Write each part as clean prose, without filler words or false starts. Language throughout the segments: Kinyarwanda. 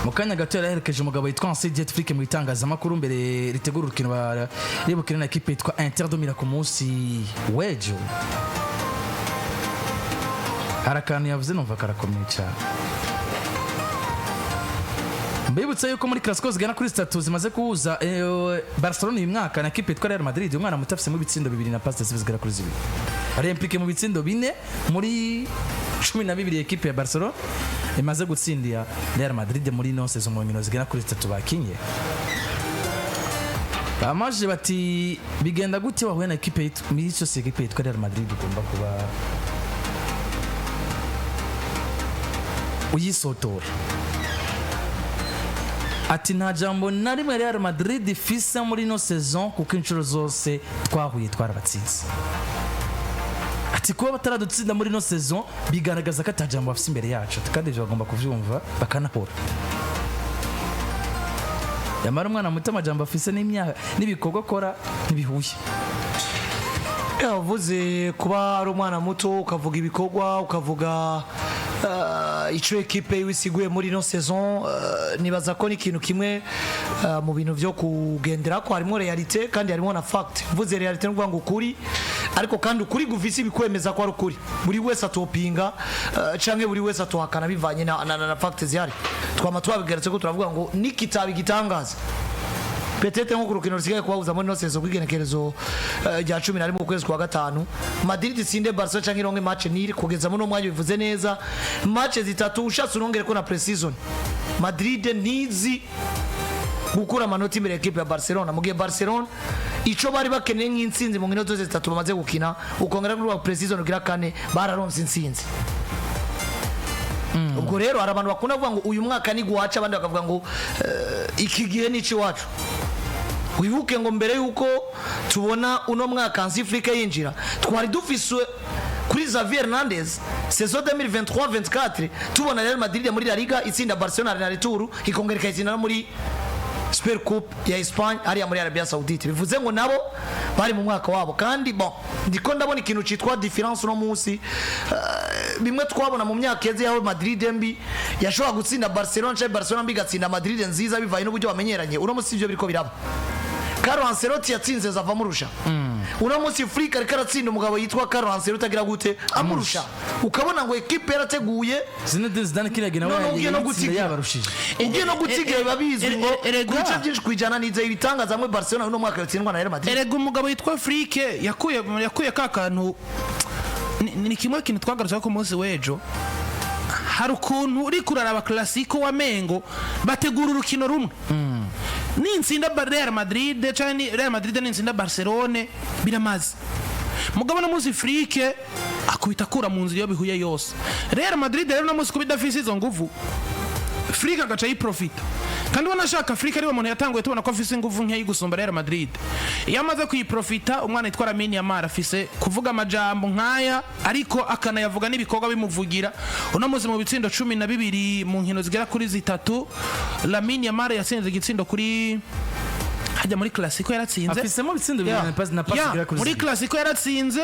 mukanya gato yaraherekeje umugabo yitwa Jet Flick mu itangazamakuru mbere ritegura urukino baribukira na equipe yitwa Inter de Milan ku munsi w'ejo. Harakani yavuze numva karakomeye cyane. Mbibutse yuko muri Clasico zigana kuri 3 zimaze kuhuza Barcelona uyu mwaka na equipe yitwa Real Madrid, umwana mutafise mu bitsindo 2 na passe zigera kuri 2. Ari impliqué mu bitsindo 4 muri 12 equipe ya Barcelona imaze gutsindira Real Madrid muri no saison mu nkino zigera kuri 3 bakinye. Bamaje bati bigenda gute wahuye na equipe yitwa Real Madrid ugomba kuba uyisotora. Ati nta jambo na rimwe Real Madrid ifise muri no saison kuko inshuro zose twahuye twarabatsinze. Ati kuba bataradutsinda muri no saison bigaragaza ko atajambo bafise imbere yacu kandi bagomba kuvyumva bakanahora. Yamara umwana muto amajambo afise n'imyaka n'ibikorwa akora ntibihuye. Yavuze kuba ari umwana muto ukavuga ibikorwa ukavuga ico equipe y'Yasuzuguye muri no saison nibaza ko ni ikintu kimwe mu bintu byo kugendera ko harimo realite kandi harimo na fact. Mvuze realite n'uvuga ngo ukuri ariko kandi ukuri gufise ibikwemeza ko ari ukuri. Buri wese atopinga canke buri wese atohakana bivanye na fact zihari. Twama twabigeretse ko turavuga ngo nikitabi gitangaza petete nko kurukino rusigaye kubahuza muri no saison kwigenekerezo rya 11 mu kwezi kwa gatanu Madrid itsinde Barcelona canke ironke match niri kugeza muri umwanya bivuze neza match zitatu ushatse urongere ko na pre-season Madrid ntizi gukura amanota imbere equipe ya Barcelona. Mugiye Barcelona ico bari bakeneye nk'intsinzi mu nkino zose zitatu bamaze gukina ukongera kuri pre-season ugira kane bararonse intsinzi. Ubwo rero hari abantu bakunda kuvuga ngo uyu mwaka ni guhaca abandi bakavuga ngo iki gihe ni ci wacu. Wibuke ngo mbere yuko tubona uno mwaka Afrika yinjira twari dufiswe kuri Xavi Hernandez saison 2023-24 tubona Real Madrid muri La Liga itsinda Barcelona na retour ikongera ikayitsinda muri Super Cup ya Espagne ari muri Arabia Saudite. Bivuze ngo nabo bari mu mwaka wabo kandi bon ndiko ndabona ikintu citwa difference no munsi bimwe twabona mu myaka yeze yaho Madrid mbi yashobora gutsinda Barcelona cyangwa Barcelona bigatsinda Madrid nziza bivaye n'uburyo bamenyeranye. Uno munsi ivyo biriko biraba. Carlo Ancelotti yatsinze zava murusha. Uno munsi Afrika ariko aratsinda umugabo yitwa Carlo Ancelotti agira gute amurusha. Ukabona ngo equipe yarateguye Zidane kiraga nawe yabarushije. Ugiye no gutiga babizwi ngo guca byinshi kwijana nize ibitangaza muri Barcelona uno mwaka yatsindwa na Real Madrid. Erega umugabo yitwa Afrika yakuye kakantu ni kimwe kintu twagarutse ko munsi wejo. Hari ukuntu uri kuraraba Clasico wa Mengo bategura urukino rumwe. N'insinda Real Madrid cyane Real Madrid n'insinda Barcelona biramaze. Mugabo no muzi Afrika akubita kura mu nzira yo bihuye yose. Real Madrid rero no muzi kubidafise izo nguvu. Afrika gacha yiprofita. Kandi wanashaka Afrika ari umuntu yatanguye tubona ko afise inguvu nke y'igusumba Real Madrid. Yamaze kuyiprofita umwana yitwa Lamine Yamal afise kuvuga amajambo nkaya ariko akanayavuga n'ibikorwa bimuvugira. Uno muzi mu bitsindo 12 mu nkino zigera kuri 3 Lamine Yamal yasenze igitsindo kuri hajya muri Clasico yaratsinze afisemo bitsindo na pass gira kuri muri Clasico yaratsinze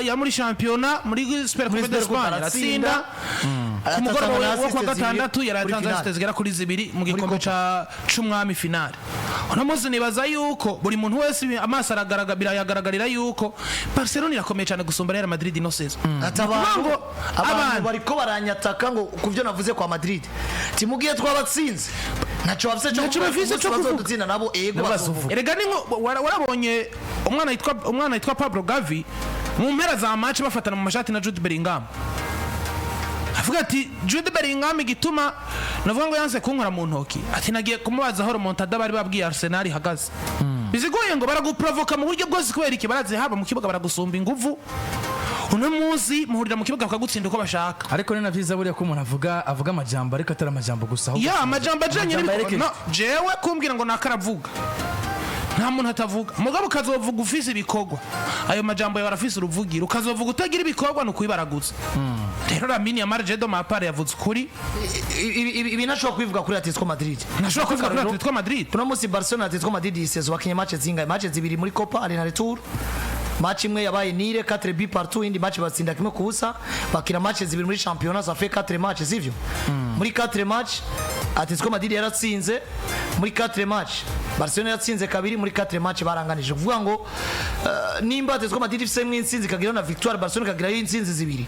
ya muri championa muri Super Cup d'Espagne yaratsinda kumugoroba wo kwa gatandatu yaratanze zigera kuri 2 mu gikombe ca c'umwami finale. Uno muzi nibaza yuko buri muntu wese amaso birayagaragarira yuko Barcelona irakomeye cyane gusumba Real Madrid no saison. Atabango abantu bariko baranyataka ngo kuvyo navuze kwa Madrid timugiye twabatsinze naco bafise cyo kuvuga nabo ego Bazovuga. Erega ninko warabonye umwana yitwa Pablo Gavi mu mpera za match bafatana mu mashati na Jude Bellingham. Avuga ati Jude Bellingham igituma navuga ngo yanse kunkora mu ntoki ati nagiye kumubaza aho remontada bari babwiye Arsenal hagaze. Bizigoye ngo baraguprovoka mu buryo bwose kubera iki baraze haba mu kibuga baragusumba inguvu. Uno muzi muhurira mu kibuga bakagutsinda uko bashaka. Ariko nina vyiza buriya ko umuntu avuga amajambo ariko atari amajambo gusa aho. Ya amajambo ajanye no jewe kumbwira ngo nakaravuga. Nta muntu atavuga. Mugabo kazovuga ufise ibikorwa. Ayo majambo ya barafise uruvugira ukazovuga utagira ibikorwa no kuyibaraguza. Rero Lamine Yamal jedo mapare yavuze kuri ibi nashobora kwivuga kuri Atletico Madrid. Nashobora kwivuga kuri Atletico Madrid. Uno musi Barcelona Atletico Madrid isezo bakinye match zingahe match zibiri muri Copa ari na retour. Match imwe yabaye nire 4 buts partout indi match batsinda kimwe kubusa bakira match zibiri muri championnat ça fait 4 matchs sivyo muri 4 match Atletico Madrid yaratsinze muri 4 match, Barcelona yatsinze kabiri muri 4 match baranganije. Kuvuga ngo nimba Atletico Madrid ifise mw'insinzi kagira na victoire, Barcelona kagira y'insinzi zibiri,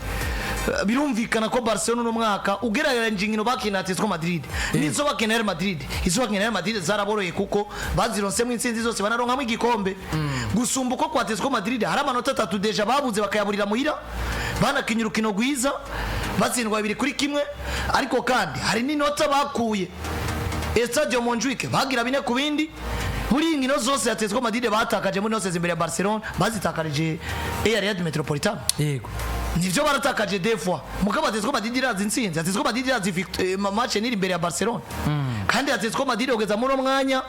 birumvikana ko Barcelona no mwaka ugereranyije inkino bakina Atletico Madrid nizo bakina Real Madrid, izo bakina Real Madrid zaraboroye kuko bazironse mw'insinzi zose banaronka igikombe. Gusumba uko kwa Atletico Madrid hari amanota 3 deja babuze bakayaburira muhira, banakinya urukino rwiza batsindwa 2-1, ariko kandi hari n'inota bakuye Estadio Montjuic bagira 4 ku bindi. Muri inkino zose Atletico Madrid batakaje muri nose imbere ya Barcelona, bazitakarije Real Metropolitano. Yego, nivyo baratakaje deux fois. Mugabo Atletico Madrid irazi intsinzi, Atletico Madrid irazi match niri imbere ya Barcelona. Kandi Atletico Madrid ogeza muri mwanya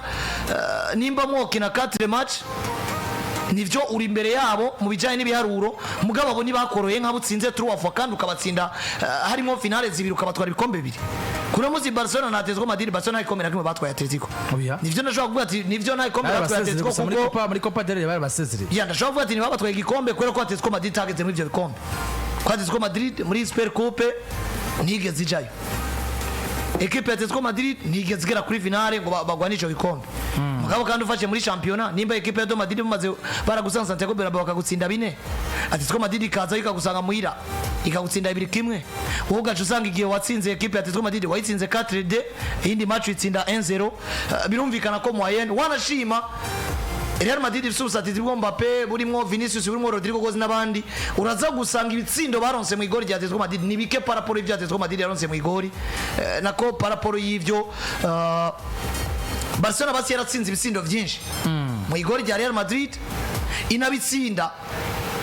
nimba mwokina 4 match nivyo uri imbere yabo mu bijanye n'ibiharuro, mugabo abo nibakoroye nk'abutsinze 3 fois kandi ukabatsinda harimo finale zibiri ukabatwara ibikombe bibiri. Kuna muzi Barcelona na Atletico Madrid, Barcelona ikomera kimwe batwaye Atletico. Nivyo ndashobora kuvuga ati nivyo nta ikomera batwaye Atletico kuko muri Copa del Rey bari basezereye. Ya ndashobora kuvuga ati niba batwaye igikombe kwera ko Atletico Madrid tageze muri ivyo bikombe. Kwa Atletico Madrid muri Super Coupe nigeze ijayo. Equipe ya Atletico Madrid nigeze igera kuri finale ngo bagwanisha ibikombe. Mugabo kandi ufashe muri championnat nimba equipe ya Madrid bamaze baragusanga Santiago Bernabeu bakagutsinda 4, Atletico Madrid ikaza ikagusanga muhira ikagutsinda 2-1, wowe ugaca usanga igihe watsinze equipe ya Atletico Madrid wayitsinze 4-2, indi match itsinda 1-0. Birumvikana ko moyenne wanashima Real Madrid ifusatije Mbappé burimo Vinicius burimo Rodrigo Gozi n'abandi, uraza gusanga ibitsindo baronse mu igori rya Atletico Madrid nibike par rapport y'ivyo Atletico Madrid yaronse mu igori, nako par rapport y'ivyo Barcelona basi yaratsinze ibitsindo vyinshi mu igori rya Real Madrid, inabitsinda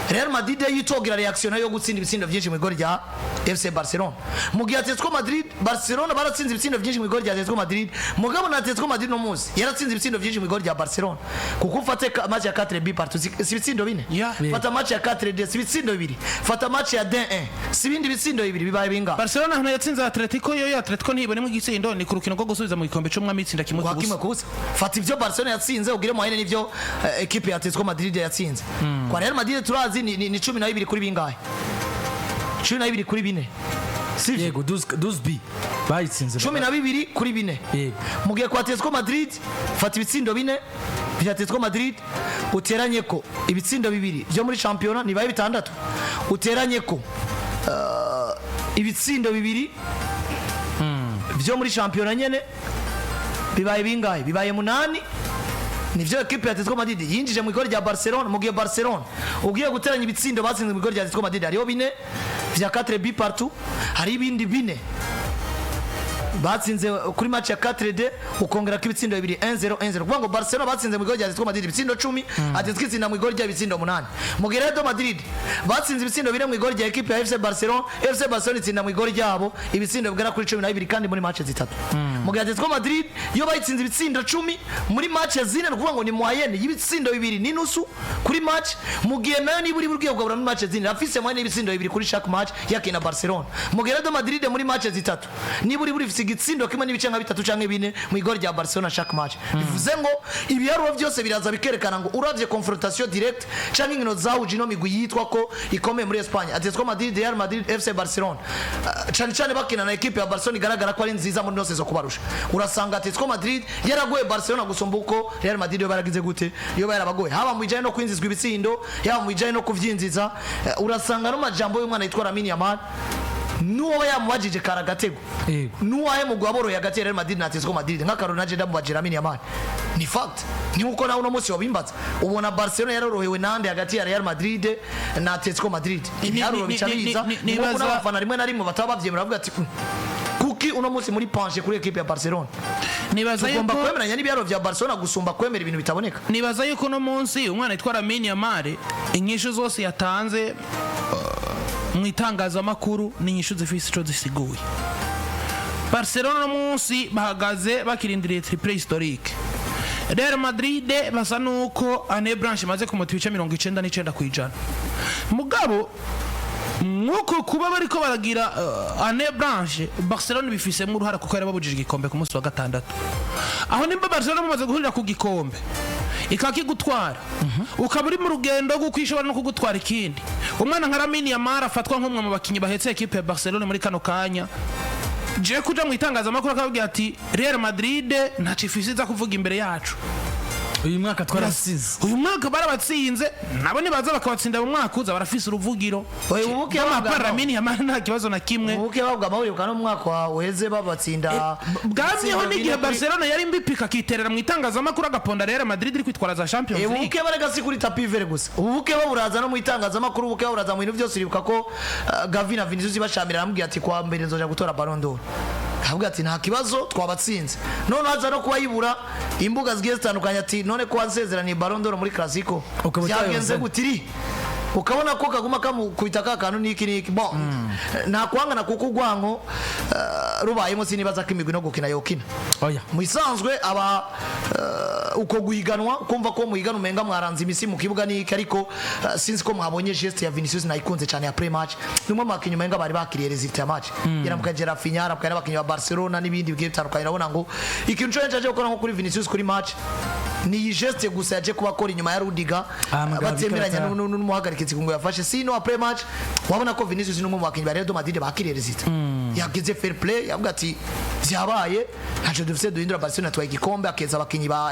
Real Madrid yitogira reaction yo gutsinda ibitsindo vyinshi mu igori rya FC Barcelona. Mu gihe Atletico Madrid Barcelona baratsinze ibitsindo vyinshi mu igori rya Atletico Madrid, mugabo na Atletico Madrid no muzi yaratsinze ibitsindo vyinshi mu igori rya Barcelona. Kuko ufate match ya 4-2 partout si ibitsindo 4, fata match ya 4-2 si ibitsindo 2, fata match ya 2-1 si bindi bitsindo 2 bibaye binga. Barcelona hano yatsinze Atletico, yo Atletico ntibone mu gitsindo ni ku rukino rwo gusubiza mu gikombe cy'umwami itsinda kimwe kubusa. Fata ivyo Barcelona yatsinze ugire mu nivyo equipe ya Atletico Madrid yatsinze. Kwa Real Madrid turazi ni 12 kuri bingahe, 12 kuri 4. Yego 12 bayitsinze 12 kuri 4. Yego, mugiye kwa Atletico Madrid fata ibitsindo 4 bya Atletico Madrid uteranye ko ibitsindo 2 byo muri championnat nibaye 6, uteranye ko ibitsindo 2 byo muri championnat nyene bibaye bingahe, bibaye 8. Nivyo equipe ya Atletico Madrid yinjije mu igori rya Barcelona. Mu gihe Barcelona ugiye guteranya ibitsindo batsinze mu igori rya Atletico Madrid hariho 4 vya 4 partout, hari ibindi 4 batsinze kuri match ya 4-2 ukongera ko ibitsindo 2 1-0. Kuvuga ngo Barcelona batsinze mu igori rya Atletico Madrid ibitsindo 10, Atletico itsinda mu igori rya ibitsindo 8. Mu gihe Real Madrid batsinze ibitsindo 2 mu igori rya equipe ya FC Barcelona, FC Barcelona itsinda mu igori ryabo ibitsindo bigera kuri 12 kandi muri match zitatu. Mu gihe Atletico Madrid yo bayitsinze ibitsindo 10 muri match zine, kuvuga ngo ni moyenne y'ibitsindo 2 n'inusu kuri match. Mu gihe nayo ni buri buryo bwa muri match zine afise moyenne y'ibitsindo 2 kuri chaque match yakina Barcelona. Mu gihe Real Madrid muri match zitatu ni buri igitsindo kimwe n'ibice nka 3 canke 4 mu igori rya Barcelona chaque match. Bivuze ngo ibiharuro byose biraza bikerekana ngo uravye confrontation direct canke inkino zawuje no migwi yitwa ko ikomeye muri Espagne, Atletico Madrid, Real Madrid, FC Barcelona, cyane bakina na equipe ya Barcelona igaragara ko ari nziza muri nose zo kubarusha. Urasanga Atletico Madrid yaragoye Barcelona gusumba uko Real Madrid yo baragize gute, yo barabagoye haba mu bijanye no kwinzizwa ibitsindo, yaba mu bijanye no kuvyinziza. Urasanga no majambo y'umwana yitwa Lamine Yamal nuwo yamubajije karagatego nuwaye mu gwaboro ya gatera Real Madrid na Atletico Madrid nk'akaro naje ndamubajira Lamine Yamal. Ni fact ni uko nawo no munsi wabimbaza ubona Barcelona yarorohewe nande hagati ya Real Madrid na Atletico Madrid. Ibyaruro bicaniza nuko n'abafana rimwe na rimwe bataba bavyemera bavuga ati kuki uno munsi muri penche kuri equipe ya Barcelona. Nibaza yuko ugomba kwemeranya n'ibyaro vya Barcelona gusumba kwemera ibintu bitaboneka. Nibaza yuko no munsi umwana yitwa Lamine Yamal inyishu zose yatanze mu itangazamakuru ni inyishu zifise ico zisiguye. Barcelona no munsi bahagaze bakirindiriye triple historique. Real Madrid basa nuko ane branche maze kumota ibice 99 kwijana. Mugabo nuko kuba bariko baragira ane branche Barcelona bifise mu ruhara kuko yarababujije igikombe ku munsi wa gatandatu. Aho nimba Barcelona mumaze guhurira ku gikombe ikakigutwara ukaba uri mu rugendo rwo kwishobora no kugutwara ikindi. Umwana nka Lamine Yamal afatwa nk'umwe mu bakinyi bahetse equipe ya Barcelona muri kano kanya je kuja mu itangazamakuru akabwira ati Real Madrid ntaco ifisiza kuvuga imbere yacu uyu mwaka twarasize uyu mwaka barabatsinze nabo nibaza bakabatsinda mu mwaka uza barafise uruvugiro ubuke Lamine Yamal nta kibazo na kimwe ubuke babwa amahuriro no mu mwaka weze babatsinda bwamyeho n'igihe Barcelona yari mbipika kiterera mu itangazamakuru agaponda Real Madrid iri kwitwara za Champions League ubuke barega sikuri tapi vere gusa ubuke baburaza no mu itangazamakuru ubuke baburaza mu bintu byose uribuka ko Gavi na Vinicius bashamira aramubwira ati kwa mbere nzoja gutora Ballon d'Or avuga ati nta kibazo twabatsinze none haza no kubayibura imbuga zigiye zitandukanye ati none ko wansezeraniye Ballon d'Or muri Clasico byagenze gutiri ukabona ko kaguma kamukubita kakanu niki bon nta kwangana kuko ugwanko rubayemo sinibaza ko imigwi no gukina yokina oya muisanzwe aba uko guhiganwa kumva ko muhigana umenga mwaranze imisi mu kibuga niki ariko sinzi ko mwabonye geste ya Vinicius nayikunze cyane ya pre-match numwe makinyo umenga bari bakiriye result ya match yaramukagera Finyara bukana bakinyo ba Barcelona n'ibindi bigiye bitandukanye urabona ngo ikintu cyo cyaje gukora nko kuri Vinicius kuri match ni geste gusa yaje kubakora inyuma ya Rudiga batemeranya n'umuhagarikizi ngo yafashe sino après match wabona ko Vinicius n'umwe mu bakinyi ba Real Madrid bakiriye result yagize fair play yavuga ati byabaye ntaco dufite duhindura Barcelona twaye igikombe akeza abakinyi ba